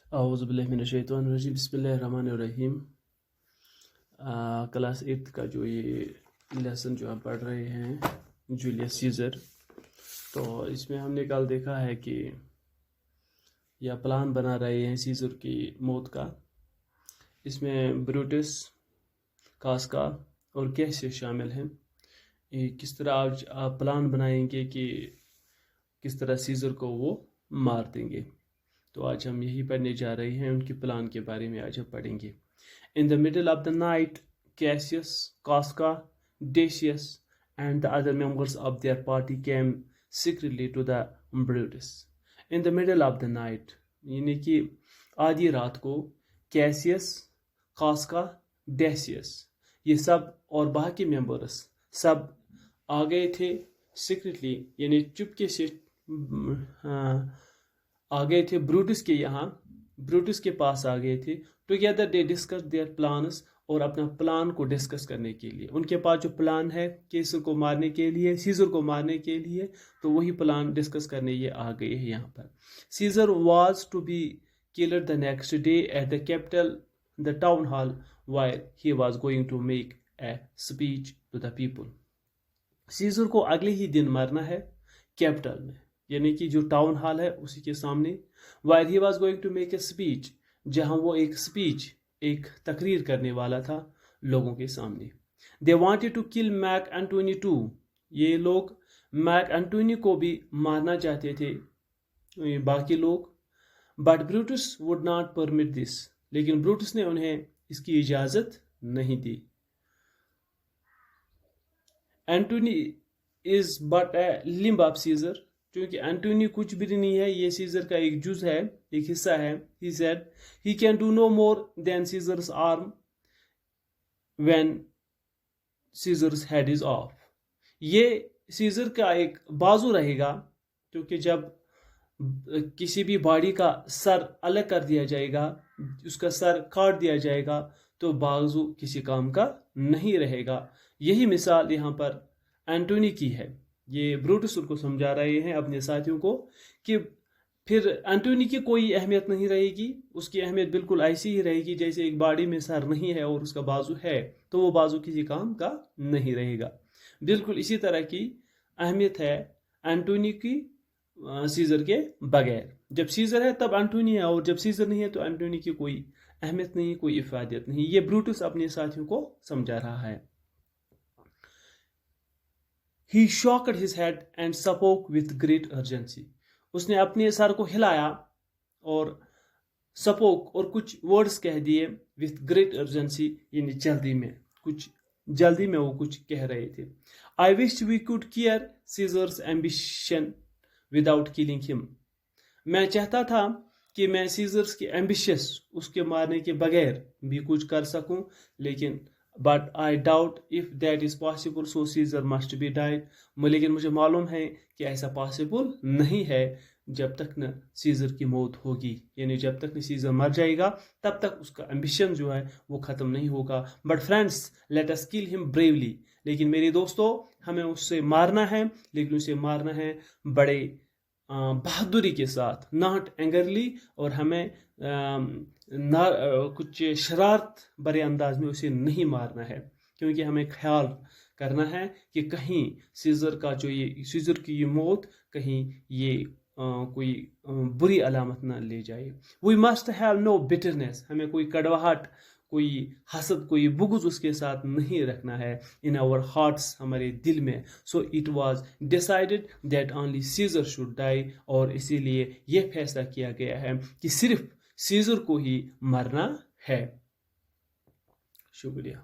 اعوذ باللہ من الشیطان الرجیم بسم اللہ الرحمن الرحیم۔ کلاس 8 کا جو یہ لیسن جو ہم پڑھ رہے ہیں جولیس سیزر، تو اس میں ہم نے کل دیکھا ہے کہ یا پلان بنا رہے ہیں سیزر کی موت کا۔ اس میں بروٹس، کاسکا اور کیسے شامل ہیں۔ یہ کس طرح آج آپ پلان بنائیں گے کہ کس طرح سیزر کو وہ مار دیں گے، تو آج ہم یہی پڑھنے جا رہے ہیں، ان کے پلان کے بارے میں آج ہم پڑھیں گے۔ In the middle of the night Cassius, Casca, Decius and the other members of their party came secretly to the Brutus. In the middle of the night یعنی کہ آدھی رات کو کیسیس، کاسکا، ڈیسیس یہ سب اور باقی ممبرس سب آ گئے تھے سیکریٹلی، یعنی چپکے سے آ گئے تھے بروٹس کے یہاں، بروٹس کے پاس آ گئے تھے۔ Together they discuss their plans, اور اپنا پلان کو ڈسکس کرنے کے لیے ان کے پاس جو پلان ہے کیسر کو مارنے کے لیے، سیزر کو مارنے کے لیے، تو وہی پلان ڈسکس کرنے یہ آ گئے ہیں یہاں پر۔ Caesar was to be killed the next day at the Capitol the town hall while he was going to make a speech to the people. Caesar کو اگلے ہی دن مرنا ہے کیپٹل میں، یعنی کہ جو ٹاؤن ہال ہے اسی کے سامنے، while he was going to make a speech, جہاں وہ ایک اسپیچ، ایک تقریر کرنے والا تھا لوگوں کے سامنے۔ They wanted to kill Mark Antony too, یہ لوگ میک اینٹونی کو بھی مارنا چاہتے تھے باقی لوگ، but Brutus would not permit this, لیکن بروٹس نے انہیں اس کی اجازت نہیں دی۔ Antony is but a limb of Caesar, کیونکہ اینٹونی کچھ بھی نہیں ہے، یہ سیزر کا ایک جز ہے، ایک حصہ ہے۔ He said he can do no more than Caesar's arm when Caesar's head is off۔ یہ سیزر کا ایک بازو رہے گا، کیونکہ جب کسی بھی باڈی کا سر الگ کر دیا جائے گا، اس کا سر کاٹ دیا جائے گا، تو بازو کسی کام کا نہیں رہے گا۔ یہی مثال یہاں پر اینٹونی کی ہے۔ یہ بروٹس ان کو سمجھا رہے ہیں اپنے ساتھیوں کو کہ پھر اینٹونی کی کوئی اہمیت نہیں رہے گی، اس کی اہمیت بالکل ایسی ہی رہے گی جیسے ایک باڈی میں سر نہیں ہے اور اس کا بازو ہے، تو وہ بازو کسی کام کا نہیں رہے گا۔ بالکل اسی طرح کی اہمیت ہے اینٹونی کی سیزر کے بغیر۔ جب سیزر ہے تب اینٹونی ہے، اور جب سیزر نہیں ہے تو اینٹونی کی کوئی اہمیت نہیں، کوئی افادیت نہیں۔ یہ بروٹس اپنے ساتھیوں کو سمجھا رہا ہے۔ He shocked his head and spoke with great urgency۔ اس نے اپنے سر کو ہلایا اور سپوک اور کچھ ورڈز کہہ دیے with great urgency، یعنی جلدی میں، کچھ جلدی میں وہ کچھ کہہ رہے تھے۔ I wish we could cure Caesar's ambition without killing him۔ میں چاہتا تھا کہ میں سیزرس کی ایمبیشس، اس کے مارنے کے بغیر بھی کچھ کر سکوں، لیکن but I doubt if that is possible so Caesar must be died۔ لیکن مجھے معلوم ہے کہ ایسا پاسبل نہیں ہے جب تک نہ سیزر کی موت ہوگی، یعنی جب تک نہ سیزر مر جائے گا تب تک اس کا ایمبیشن جو ہے وہ ختم نہیں ہوگا۔ But friends let us kill him bravely۔ لیکن میرے دوستو، ہمیں اس سے مارنا ہے، لیکن اسے مارنا ہے بڑے بہادری کے ساتھ، ناٹ اینگرلی، اور ہمیں کچھ شرارت برے انداز میں اسے نہیں مارنا ہے، کیونکہ ہمیں خیال کرنا ہے کہ کہیں سیزر کا جو یہ سیزر کی یہ موت کہیں یہ کوئی بری علامت نہ لے جائے۔ وی مسٹ ہیو نو بٹرنیس، ہمیں کوئی کڑواہٹ، کوئی حسد، کوئی بغض اس کے ساتھ نہیں رکھنا ہے ان آور ہارٹس، ہمارے دل میں۔ So it was decided that only Caesar should die, اور اسی لیے یہ فیصلہ کیا گیا ہے کہ صرف سیزر کو ہی مرنا ہے۔ شکریہ۔